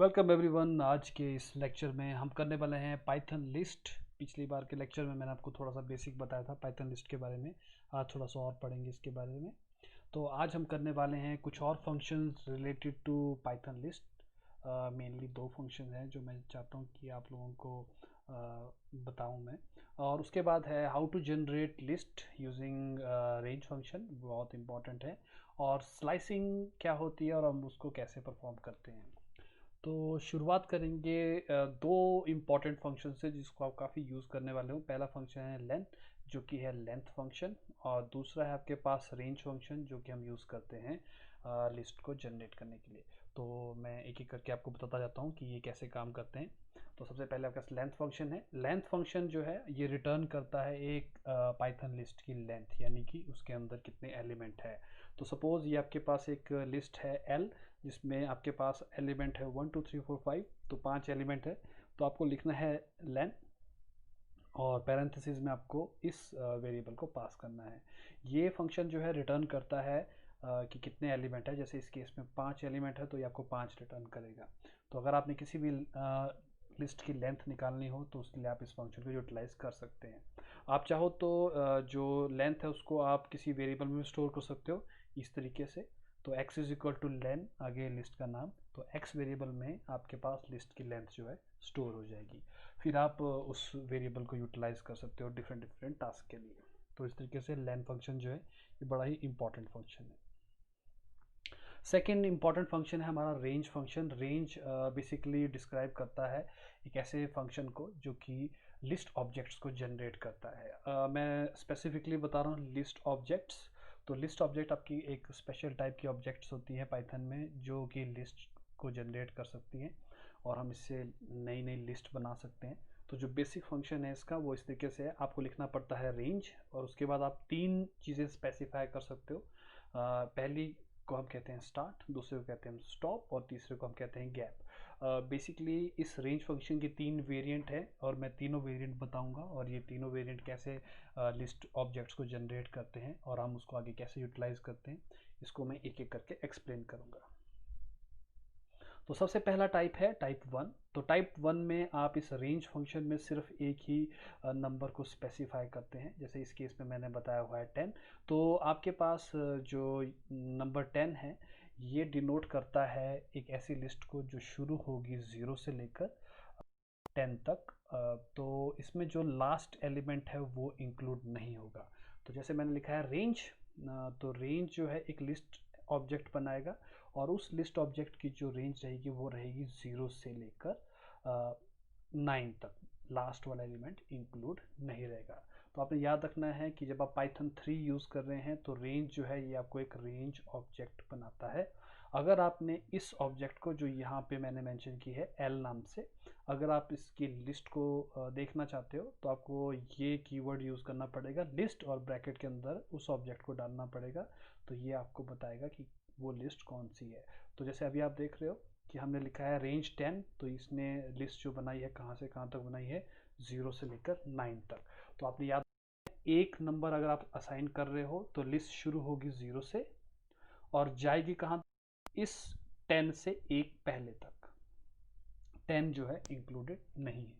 Welcome everyone. आज के इस लेक्चर में हम करने वाले हैं पाइथन लिस्ट। पिछली बार के लेक्चर में मैंने आपको थोड़ा सा बेसिक बताया था पाइथन लिस्ट के बारे में। आज थोड़ा सा और पढ़ेंगे इसके बारे में। तो आज हम करने वाले हैं कुछ और functions related to Python list. Mainly दो फंक्शन हैं जो मैं चाहता हूँ कि आप लोगों को बताऊँ मैं। और उसके बाद है how to generate list using range function, बहुत इंपॉर्टेंट है। और स्लाइसिंग क्या होती है और हम उसको कैसे परफॉर्म करते हैं। तो शुरुआत करेंगे दो इम्पॉर्टेंट फंक्शन से जिसको आप काफ़ी यूज़ करने वाले हो। पहला फंक्शन है लेंथ, जो कि है लेंथ फंक्शन, और दूसरा है आपके पास रेंज फंक्शन जो कि हम यूज़ करते हैं लिस्ट को जनरेट करने के लिए। तो मैं एक एक करके आपको बताता जाता हूँ कि ये कैसे काम करते हैं। तो सबसे पहले आपके पास लेंथ फंक्शन है। लेंथ फंक्शन जो है ये रिटर्न करता है एक पाइथन लिस्ट की लेंथ, यानी कि उसके अंदर कितने एलिमेंट है। तो सपोज़ ये आपके पास एक लिस्ट है एल, जिसमें आपके पास एलिमेंट है 1 2 3 4 5, तो 5 एलिमेंट है। तो आपको लिखना है लेन, और पैरेंथेसिस में आपको इस वेरिएबल को पास करना है। ये फंक्शन जो है रिटर्न करता है कि कितने एलिमेंट है। जैसे इस केस में 5 एलिमेंट है तो ये आपको 5 रिटर्न करेगा। तो अगर आपने किसी भी लिस्ट की लेंथ निकालनी हो तो उसके लिए आप इस फंक्शन को यूटिलाइज कर सकते हैं। आप चाहो तो जो लेंथ है उसको आप किसी वेरिएबल में स्टोर कर सकते हो इस तरीके से। तो x is equal two lane, आगे लिस्ट का नाम, तो x वेरिएबल में आपके पास लिस्ट की लेंथ जो है स्टोर हो जाएगी। फिर आप उस वेरिएबल को यूटिलाइज कर सकते हो डिफरेंट डिफरेंट टास्क के लिए। तो इस तरीके से लेन फंक्शन जो है ये बड़ा ही इंपॉर्टेंट फंक्शन है। सेकेंड इंपॉर्टेंट फंक्शन है हमारा range function. Range basically describe करता है एक ऐसे फंक्शन को जो कि लिस्ट ऑब्जेक्ट्स को जनरेट करता है। मैं स्पेसिफिकली बता रहा हूँ लिस्ट ऑब्जेक्ट्स। तो लिस्ट ऑब्जेक्ट आपकी एक स्पेशल टाइप की ऑब्जेक्ट्स होती है पाइथन में जो कि लिस्ट को जनरेट कर सकती हैं, और हम इससे नई नई लिस्ट बना सकते हैं। तो जो बेसिक फंक्शन है इसका वो इस तरीके से है। आपको लिखना पड़ता है रेंज, और उसके बाद आप तीन चीज़ें स्पेसिफाई कर सकते हो। पहली को हम कहते हैं स्टार्ट, दूसरे को कहते हैं स्टॉप, और तीसरे को हम कहते हैं गैप। बेसिकली इस रेंज फंक्शन के तीन वेरिएंट हैं और मैं तीनों वेरिएंट बताऊंगा, और ये तीनों वेरिएंट कैसे लिस्ट ऑब्जेक्ट्स को जनरेट करते हैं और हम उसको आगे कैसे यूटिलाइज करते हैं, इसको मैं एक एक करके एक्सप्लेन करूंगा। तो सबसे पहला टाइप है टाइप 1। तो टाइप 1 में आप इस रेंज फंक्शन में सिर्फ एक ही नंबर को स्पेसिफाई करते हैं। जैसे इस केस में मैंने बताया हुआ है 10। तो आपके पास जो नंबर 10 है ये डिनोट करता है एक ऐसी लिस्ट को जो शुरू होगी 0 से लेकर 10 तक। तो इसमें जो लास्ट एलिमेंट है वो इंक्लूड नहीं होगा। तो जैसे मैंने लिखा है रेंज, तो रेंज जो है एक लिस्ट ऑब्जेक्ट बनाएगा, और उस लिस्ट ऑब्जेक्ट की जो रेंज रहेगी वो रहेगी 0 से लेकर 9 तक। लास्ट वाला एलिमेंट इंक्लूड नहीं रहेगा। तो आपने याद रखना है कि जब आप पाइथन 3 यूज़ कर रहे हैं तो रेंज जो है ये आपको एक रेंज ऑब्जेक्ट बनाता है। अगर आपने इस ऑब्जेक्ट को जो यहाँ पे मैंने मेंशन की है एल नाम से, अगर आप इसकी लिस्ट को देखना चाहते हो तो आपको ये कीवर्ड यूज़ करना पड़ेगा लिस्ट, और ब्रैकेट के अंदर उस ऑब्जेक्ट को डालना पड़ेगा। तो ये आपको बताएगा कि वो लिस्ट कौन सी है। तो जैसे अभी आप देख रहे हो कि हमने लिखा है रेंज 10, तो इसने लिस्ट जो बनाई है कहाँ से कहाँ तक बनाई है, 0 से लेकर 9 तक। तो आपने याद, एक नंबर अगर आप असाइन कर रहे हो तो लिस्ट शुरू होगी 0 से और जाएगी कहाँ, इस 10 से एक पहले तक। 10 जो है इंक्लूडेड नहीं है।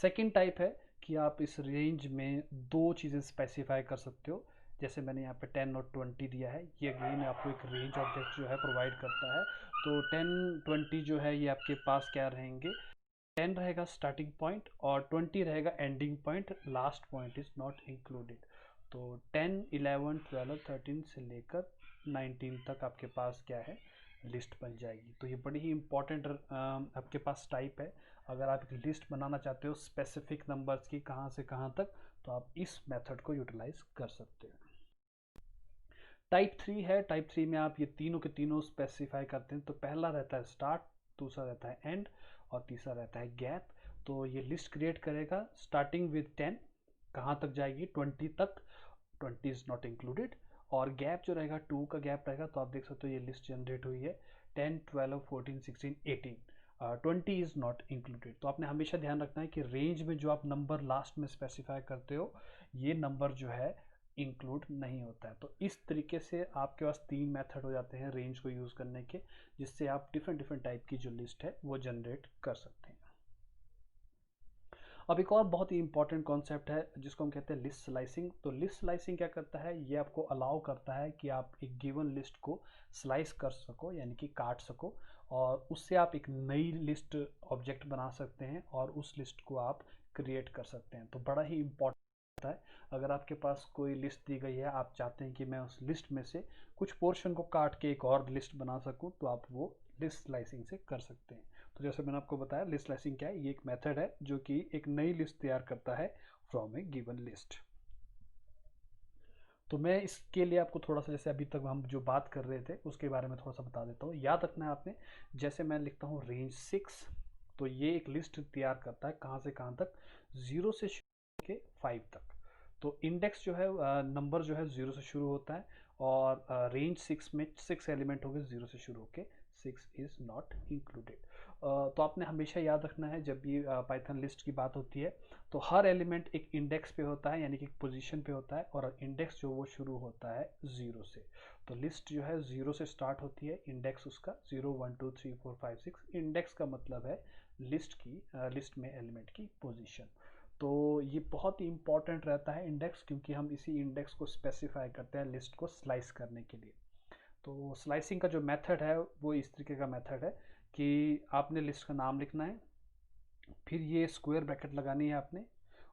सेकेंड टाइप है कि आप इस रेंज में दो चीज़ें स्पेसिफाई कर सकते हो। जैसे मैंने यहाँ पे 10 और 20 दिया है, ये अगेन आपको एक रेंज ऑब्जेक्ट जो है प्रोवाइड करता है। तो 10 20 जो है ये आपके पास क्या रहेंगे, 10 रहेगा स्टार्टिंग पॉइंट और 20 रहेगा ending point, last point is not included. तो 10 11 12 13 से लेकर 19 तक आपके पास क्या है, लिस्ट बन जाएगी। तो ये बड़ी ही इंपॉर्टेंट आपके पास टाइप है। अगर आप एक लिस्ट बनाना चाहते हो स्पेसिफिक नंबर्स की कहाँ से कहाँ तक, तो आप इस मेथड को यूटिलाइज कर सकते हो। टाइप 3 है। टाइप 3 में आप ये तीनों के तीनों स्पेसिफाई करते हैं। तो पहला रहता है स्टार्ट, दूसरा रहता है एंड, और तीसरा रहता है गैप। तो ये लिस्ट क्रिएट करेगा स्टार्टिंग विद 10, कहाँ तक जाएगी 20 तक, 20 इज नॉट इंक्लूडेड। और गैप जो रहेगा 2 का गैप रहेगा। तो आप देख सकते हो ये लिस्ट जनरेट हुई है 10 12 14 16 18, 20 इज नॉट इंक्लूडेड। तो आपने हमेशा ध्यान रखना है कि रेंज में जो आप नंबर लास्ट में स्पेसिफाई करते हो ये नंबर जो है इंक्लूड नहीं होता है। तो इस तरीके से आपके पास 3 मेथड हो जाते हैं रेंज को यूज़ करने के, जिससे आप डिफरेंट डिफरेंट टाइप की जो लिस्ट है वो जनरेट कर सकते हैं। अब एक और बहुत ही इंपॉर्टेंट कॉन्सेप्ट है जिसको हम कहते हैं लिस्ट स्लाइसिंग। तो लिस्ट स्लाइसिंग क्या करता है, ये आपको अलाउ करता है कि आप एक गिवन लिस्ट को स्लाइस कर सको, यानी कि काट सको, और उससे आप एक नई लिस्ट ऑब्जेक्ट बना सकते हैं और उस लिस्ट को आप क्रिएट कर सकते हैं। तो बड़ा ही इंपॉर्टेंट है, अगर आपके पास कोई लिस्ट दी गई है, आप चाहते हैं कि मैं उस लिस्ट में से कुछ पोर्शन को काट के एक और लिस्ट बना सकूं, तो आप वो लिस्ट स्लाइसिंग से कर सकते हैं। तो जैसे मैंने आपको बताया, लिस्ट स्लाइसिंग क्या है, ये एक मेथड है जो कि एक नई लिस्ट तैयार करता है फ्रॉम ए गिवन लिस्ट। तो मैं इसके लिए आपको थोड़ा सा, जैसे अभी तक हम जो बात कर रहे थे उसके बारे में थोड़ा सा बता देता हूँ। याद रखना है आपने, जैसे मैं लिखता हूँ रेंज 6, तो ये एक लिस्ट तैयार करता है कहाँ से कहाँ तक, 0 से शुरू के 5 तक। तो इंडेक्स जो है, नंबर जो है 0 से शुरू होता है, और रेंज 6 में 6 एलिमेंट हो गए 0 से शुरू होके, 6 इज नॉट इंक्लूडेड। तो आपने हमेशा याद रखना है, जब भी पाइथन लिस्ट की बात होती है तो हर एलिमेंट एक इंडेक्स पे होता है, यानी कि एक पोजीशन पे होता है, और इंडेक्स जो वो शुरू होता है 0 से। तो लिस्ट जो है 0 से स्टार्ट होती है, इंडेक्स उसका 0 1 2 3 4 5 6। इंडेक्स का मतलब है लिस्ट में एलिमेंट की पोजीशन। तो ये बहुत ही इंपॉर्टेंट रहता है इंडेक्स, क्योंकि हम इसी इंडेक्स को स्पेसिफाई करते हैं लिस्ट को स्लाइस करने के लिए। तो स्लाइसिंग का जो मेथड है वो इस तरीके का मेथड है कि आपने लिस्ट का नाम लिखना है, फिर ये स्क्वायर ब्रैकेट लगानी है आपने,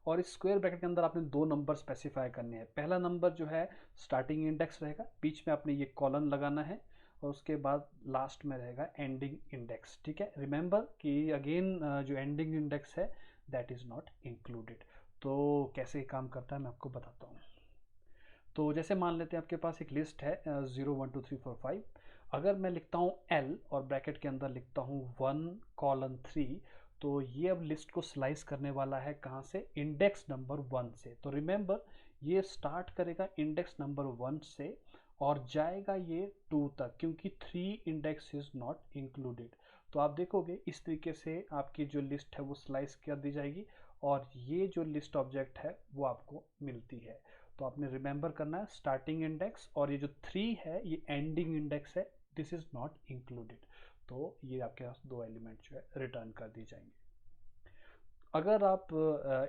और इस स्क्वायर ब्रैकेट के अंदर आपने 2 नंबर स्पेसिफाई करने हैं। पहला नंबर जो है स्टार्टिंग इंडेक्स रहेगा, बीच में आपने ये कॉलन लगाना है, और उसके बाद लास्ट में रहेगा एंडिंग इंडेक्स। ठीक है, रिमेंबर कि अगेन जो एंडिंग इंडेक्स है दैट इज नॉट इंक्लूडेड। तो कैसे काम करता है मैं आपको बताता हूँ। तो जैसे मान लेते हैं आपके पास एक लिस्ट है 0 1 2 3 4 5। अगर मैं लिखता हूँ एल और ब्रैकेट के अंदर लिखता हूँ 1:3, तो ये अब लिस्ट को स्लाइस करने वाला है कहाँ से, इंडेक्स नंबर 1 से। तो रिमेंबर, ये स्टार्ट करेगा इंडेक्स नंबर 1 से और जाएगा ये 2 तक, क्योंकि 3 इंडेक्स इज नॉट इंक्लूडेड। तो आप देखोगे इस तरीके से आपकी जो लिस्ट है वो स्लाइस कर दी जाएगी, और ये जो लिस्ट ऑब्जेक्ट है वो आपको मिलती है। तो आपने रिमेंबर करना है, स्टार्टिंग इंडेक्स और ये जो 3 है ये एंडिंग इंडेक्स है, दिस इज नॉट इंक्लूडेड। तो ये आपके पास 2 एलिमेंट जो है रिटर्न कर दी जाएंगे। अगर आप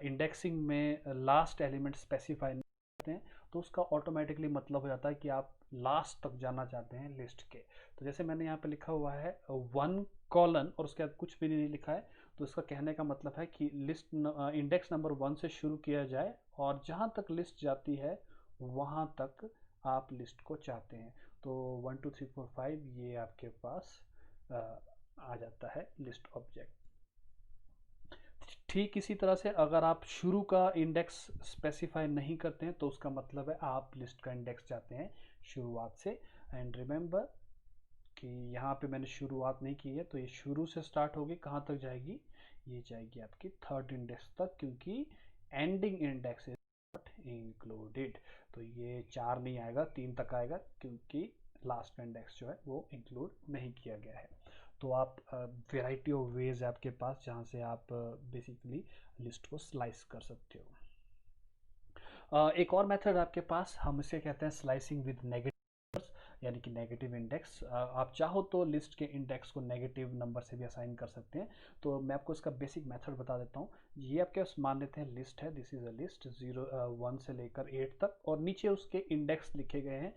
इंडेक्सिंग में लास्ट एलिमेंट स्पेसिफाई नहीं करते हैं, तो उसका ऑटोमेटिकली मतलब हो जाता है कि आप लास्ट तक जाना चाहते हैं लिस्ट के। तो जैसे मैंने यहाँ पे लिखा हुआ है 1 और उसके बाद कुछ भी नहीं लिखा है, तो इसका कहने का मतलब है कि लिस्ट इंडेक्स नंबर 1 से शुरू किया जाए, और जहाँ तक लिस्ट जाती है वहाँ तक आप लिस्ट को चाहते हैं। तो 1 2 3 4 5 ये आपके पास आ जाता है लिस्ट ऑब्जेक्ट। ठीक इसी तरह से अगर आप शुरू का इंडेक्स स्पेसिफाई नहीं करते हैं, तो उसका मतलब है आप लिस्ट का इंडेक्स चाहते हैं शुरुआत से। एंड रिमेंबर कि यहाँ पे मैंने शुरुआत नहीं की है, तो ये शुरू से स्टार्ट होगी, कहाँ तक जाएगी, ये जाएगी आपकी 3rd इंडेक्स तक, क्योंकि ending index is not included. तो ये 4 नहीं आएगा, 3 तक आएगा, क्योंकि लास्ट का इंडेक्स जो है वो इंक्लूड नहीं किया गया है। तो आप वेराइटी ऑफ वेज है आपके पास जहाँ से आप बेसिकली लिस्ट को स्लाइस कर सकते हो। एक और मेथड आपके पास, हम इसे कहते हैं स्लाइसिंग विद नेगेटिव, यानी कि नेगेटिव इंडेक्स। आप चाहो तो लिस्ट के इंडेक्स को नेगेटिव नंबर से भी असाइन कर सकते हैं। तो मैं आपको इसका बेसिक मेथड बता देता हूँ। ये आपके पास मान लेते हैं लिस्ट है, दिस इज अ लिस्ट 1 से लेकर 8 तक, और नीचे उसके इंडेक्स लिखे गए हैं।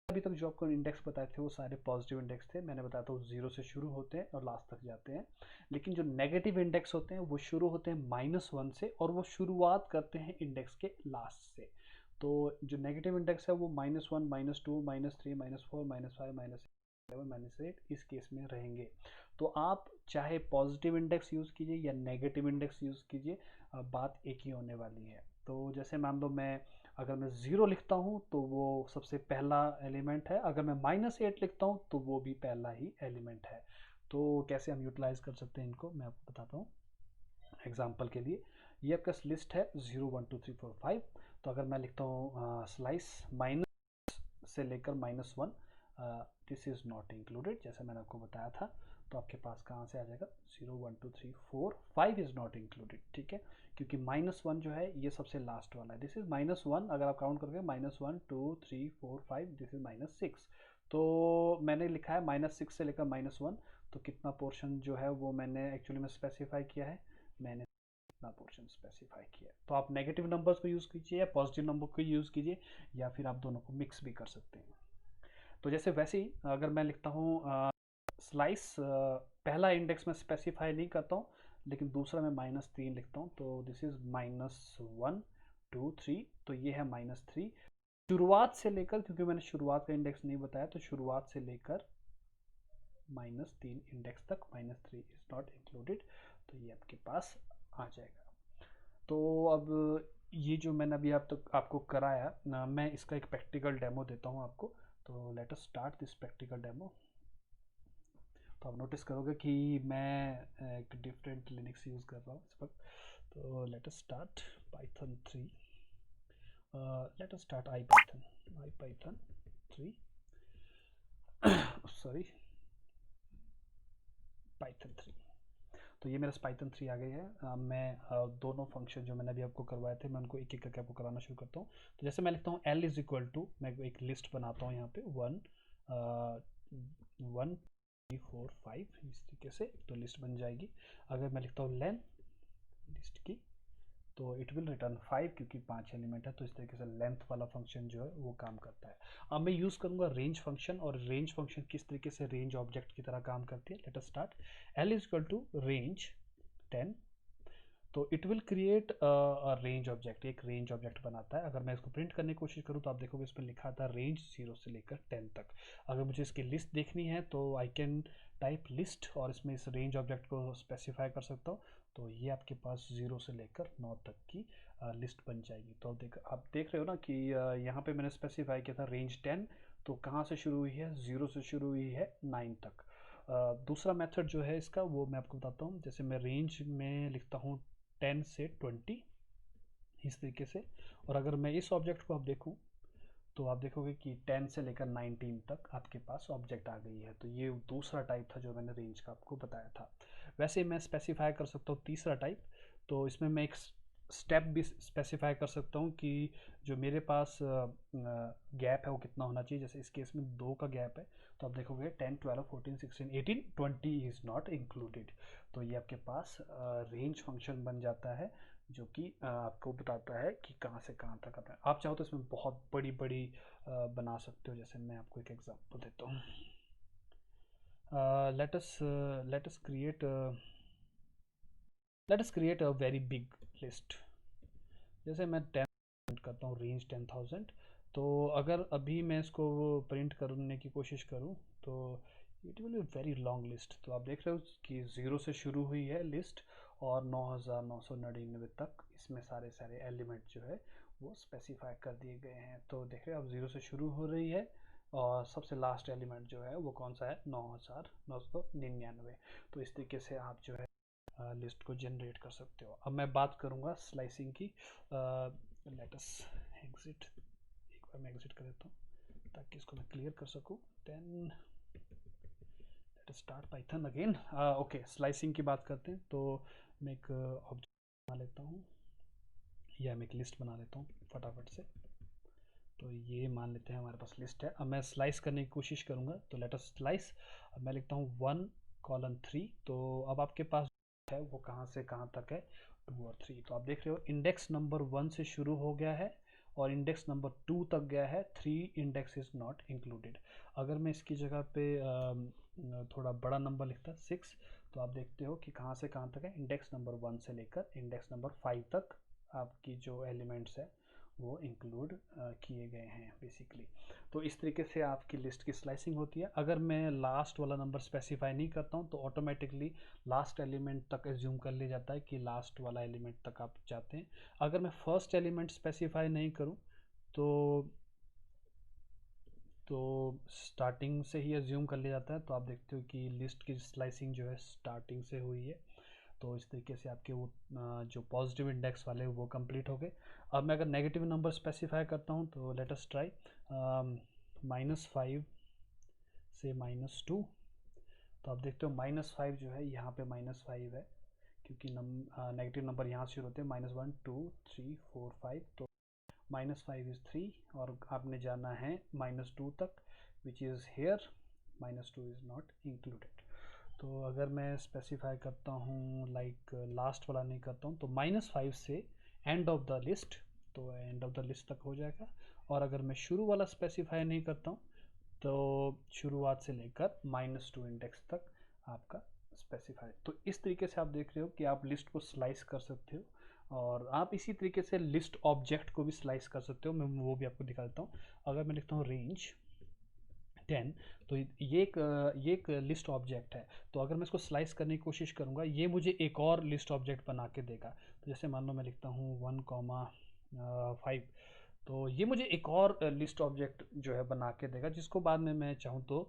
अभी तक जो आपको इंडेक्स बताए थे वो सारे पॉजिटिव इंडेक्स थे, मैंने बताया था वो 0 से शुरू होते हैं और लास्ट तक जाते हैं। लेकिन जो नेगेटिव इंडेक्स होते हैं वो शुरू होते हैं -1 से, और वो शुरुआत करते हैं इंडेक्स के लास्ट से। तो जो नेगेटिव इंडेक्स है वो -1 -2 -3 -4 -5 -7 -8 इस केस में रहेंगे। तो आप चाहे पॉजिटिव इंडेक्स यूज़ कीजिए या नेगेटिव इंडेक्स यूज़ कीजिए, बात एक ही होने वाली है। तो जैसे मान लो अगर मैं 0 लिखता हूँ तो वो सबसे पहला एलिमेंट है, अगर मैं -8 लिखता हूँ तो वो भी पहला ही एलिमेंट है। तो कैसे हम यूटिलाइज कर सकते हैं इनको, मैं आपको बताता हूँ एग्जाम्पल के लिए। ये आपका लिस्ट है 0 1 2 3 4 5। तो अगर मैं लिखता हूँ स्लाइस माइनस से लेकर -1, दिस इज़ नॉट इंक्लूडेड, जैसे मैंने आपको बताया था। तो आपके पास कहाँ से आ जाएगा 0 1 2 3 4 5 इज़ नॉट इंक्लूडेड, ठीक है, क्योंकि -1 जो है ये सबसे लास्ट वाला है। दिस इज -1, अगर आप काउंट करोगे -1 2 3 4 5, दिस इज -6। तो मैंने लिखा है -6 से लेकर -1, तो कितना पोर्शन जो है वो मैंने एक्चुअली में स्पेसिफाई किया है, मैंने इतना पोर्शन स्पेसिफाई किया है। तो आप नेगेटिव नंबर्स को यूज़ कीजिए या पॉजिटिव नंबर को यूज़ कीजिए, या फिर आप दोनों को मिक्स भी कर सकते हैं। तो जैसे वैसे ही अगर मैं लिखता हूँ स्लाइस, पहला इंडेक्स में स्पेसिफाई नहीं करता हूँ, लेकिन दूसरा मैं -3 लिखता हूँ, तो दिस इज -1 2 3, तो ये है -3। शुरुआत से लेकर, क्योंकि मैंने शुरुआत का इंडेक्स नहीं बताया, तो शुरुआत से लेकर -3 इंडेक्स तक -3 इज नॉट इंक्लूडेड, तो ये आपके पास आ जाएगा। तो अब ये जो मैंने अभी आप तक आपको कराया ना, मैं इसका एक प्रैक्टिकल डेमो देता हूँ आपको। तो late us start this practical demo. तो आप नोटिस करोगे कि मैं एक डिफरेंट लिनक्स यूज़ कर रहा हूँ इस वक्त। तो late us start Python 3, late us start I Python 3 sorry Python 3। तो ये मेरा पाइथन 3 आ गई है। मैं दोनों फंक्शन जो मैंने अभी आपको करवाए थे, मैं उनको एक एक करके आपको कराना शुरू करता हूँ। तो जैसे मैं लिखता हूँ L इज इक्वल टू, मैं एक लिस्ट बनाता हूँ यहाँ पे 1 1 3 4 5, इस तरीके से तो लिस्ट बन जाएगी। अगर मैं लिखता हूँ लेंथ लिस्ट की, तो इट विल रिटर्न 5, क्योंकि 5 एलिमेंट है, तो इस तरीके से लेंथ वाला फंक्शन जो है वो काम करता है। अब मैं यूज़ करूँगा रेंज फंक्शन, और रेंज फंक्शन किस तरीके से रेंज ऑब्जेक्ट की तरह काम करती है। Let us start. L is equal to range 10, तो it will create a range object, एक रेंज ऑब्जेक्ट बनाता है। अगर मैं इसको प्रिंट करने की कोशिश करूँ तो आप देखोगे इसमें लिखा था रेंज 0 से लेकर 10 तक। अगर मुझे इसकी लिस्ट देखनी है तो आई कैन टाइप लिस्ट, और इसमें इस रेंज ऑब्जेक्ट को स्पेसिफाई कर सकता हूँ। तो ये आपके पास 0 से लेकर 9 तक की लिस्ट बन जाएगी। तो आप देख रहे हो ना कि यहाँ पे मैंने स्पेसिफाई किया था रेंज 10, तो कहाँ से शुरू हुई है, 0 से शुरू हुई है 9 तक। दूसरा मेथड जो है इसका वो मैं आपको बताता हूँ। जैसे मैं रेंज में लिखता हूँ 10 से 20, इस तरीके से। और अगर मैं इस ऑब्जेक्ट को आप देखूं, तो आप देखोगे कि 10 से लेकर 19 तक आपके पास ऑब्जेक्ट आ गई है। तो ये दूसरा टाइप था जो मैंने रेंज का आपको बताया था। वैसे ही मैं स्पेसिफाई कर सकता हूँ तीसरा टाइप। तो इसमें मैं एक स्टेप भी स्पेसिफाई कर सकता हूँ कि जो मेरे पास गैप है वो कितना होना चाहिए। जैसे इस केस में 2 का गैप है, तो आप देखोगे 10 12 14 16 18 20 इज़ नॉट इंक्लूडेड। तो ये आपके पास रेंज फंक्शन बन जाता है, जो कि आपको बताता है कि कहाँ से कहाँ तक आता है। आप चाहो तो इसमें बहुत बड़ी बड़ी बना सकते हो। जैसे मैं आपको एक एग्जांपल देता हूँ। Let us create a very big list. जैसे मैं 10 करता हूँ, रेंज 10,000। तो अगर अभी मैं इसको प्रिंट करने की कोशिश करूँ तो it will be very long list. तो आप देख रहे हो कि 0 से शुरू हुई है लिस्ट, और 9,999 तक इसमें सारे सारे एलिमेंट जो है वो स्पेसिफाई कर दिए गए हैं। तो देख रहे हो अब 0 से शुरू हो रही है, और सबसे लास्ट एलिमेंट जो है वो कौन सा है, 9,999। तो इस तरीके से आप जो है लिस्ट को जनरेट कर सकते हो। अब मैं बात करूँगा स्लाइसिंग की। लेट अस एग्जिट, एक बार मैं एग्जिट कर देता हूँ ताकि इसको मैं क्लियर कर सकूँ। Then let us start Python again. Okay, slicing की बात करते हैं। तो मैं एक ऑब्जेक्ट बना लेता हूँ, या मैं एक लिस्ट बना लेता हूँ फटाफट से। तो ये मान लेते हैं हमारे पास लिस्ट है। अब मैं स्लाइस करने की कोशिश करूँगा। तो लेट अस स्लाइस। अब मैं लिखता हूँ 1:3। तो अब आपके पास है वो कहाँ से कहाँ तक है, 2 और 3। तो आप देख रहे हो इंडेक्स नंबर 1 से शुरू हो गया है और इंडेक्स नंबर 2 तक गया है। 3 इंडेक्स इज नॉट इंक्लूडेड। अगर मैं इसकी जगह पे थोड़ा बड़ा नंबर लिखता 6, तो आप देखते हो कि कहाँ से कहाँ तक है, इंडेक्स नंबर 1 से लेकर इंडेक्स नंबर 5 तक आपकी जो एलिमेंट्स है वो इंक्लूड किए गए हैं बेसिकली। तो इस तरीके से आपकी लिस्ट की स्लाइसिंग होती है। अगर मैं लास्ट वाला नंबर स्पेसिफाई नहीं करता हूँ तो ऑटोमेटिकली लास्ट एलिमेंट तक एज्यूम कर लिया जाता है कि लास्ट वाला एलिमेंट तक आप जाते हैं। अगर मैं फर्स्ट एलिमेंट स्पेसिफाई नहीं करूँ तो स्टार्टिंग से ही एज्यूम कर लिया जाता है। तो आप देखते हो कि लिस्ट की स्लाइसिंग जो है स्टार्टिंग से हुई है। तो इस तरीके से आपके वो जो पॉजिटिव इंडेक्स वाले वो कंप्लीट हो गए। अब मैं अगर नेगेटिव नंबर स्पेसिफाई करता हूँ तो लेट अस ट्राई -5 से -2, तो आप देखते हो -5 जो है यहाँ पे -5 है, क्योंकि नेगेटिव नंबर यहाँ से शुरू होते हैं, -1 2 3 4 5, तो -5 इज़ 3 और आपने जाना है -2 तक, which is here, -2 is not included. तो अगर मैं स्पेसिफाई करता हूँ लाइक लास्ट वाला नहीं करता हूँ, तो -5 से एंड ऑफ द लिस्ट, तो एंड ऑफ द लिस्ट तक हो जाएगा। और अगर मैं शुरू वाला स्पेसिफाई नहीं करता हूँ, तो शुरुआत से लेकर -2 इंडेक्स तक आपका स्पेसिफाई। तो इस तरीके से आप देख रहे हो कि आप लिस्ट को स्लाइस कर सकते हो, और आप इसी तरीके से लिस्ट ऑब्जेक्ट को भी स्लाइस कर सकते हो। मैं वो भी आपको दिखा देता हूँ। अगर मैं लिखता हूँ रेंज 10, तो ये एक लिस्ट ऑब्जेक्ट है। तो अगर मैं इसको स्लाइस करने की कोशिश करूँगा, ये मुझे एक और लिस्ट ऑब्जेक्ट बना के देगा। तो जैसे मान लो मैं लिखता हूँ 1,5, तो ये मुझे एक और लिस्ट ऑब्जेक्ट जो है बना के देगा, जिसको बाद में मैं चाहूँ तो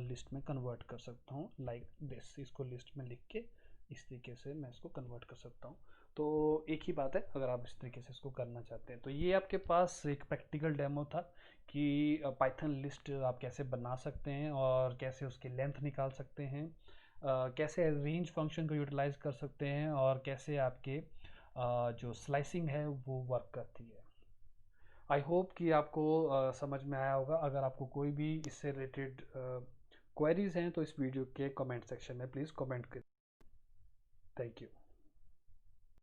लिस्ट में कन्वर्ट कर सकता हूँ लाइक दिस। इसको लिस्ट में लिख के इस तरीके से मैं इसको कन्वर्ट कर सकता हूँ। तो एक ही बात है, अगर आप इस तरीके से इसको करना चाहते हैं। तो ये आपके पास एक प्रैक्टिकल डेमो था कि पाइथन लिस्ट आप कैसे बना सकते हैं और कैसे उसकी लेंथ निकाल सकते हैं, कैसे रेंज फंक्शन को यूटिलाइज कर सकते हैं, और कैसे आपके जो स्लाइसिंग है वो वर्क करती है। आई होप कि आपको समझ में आया होगा। अगर आपको कोई भी इससे रिलेटेड क्वेरीज हैं तो इस वीडियो के कमेंट सेक्शन में प्लीज़ कमेंट करें। Thank you.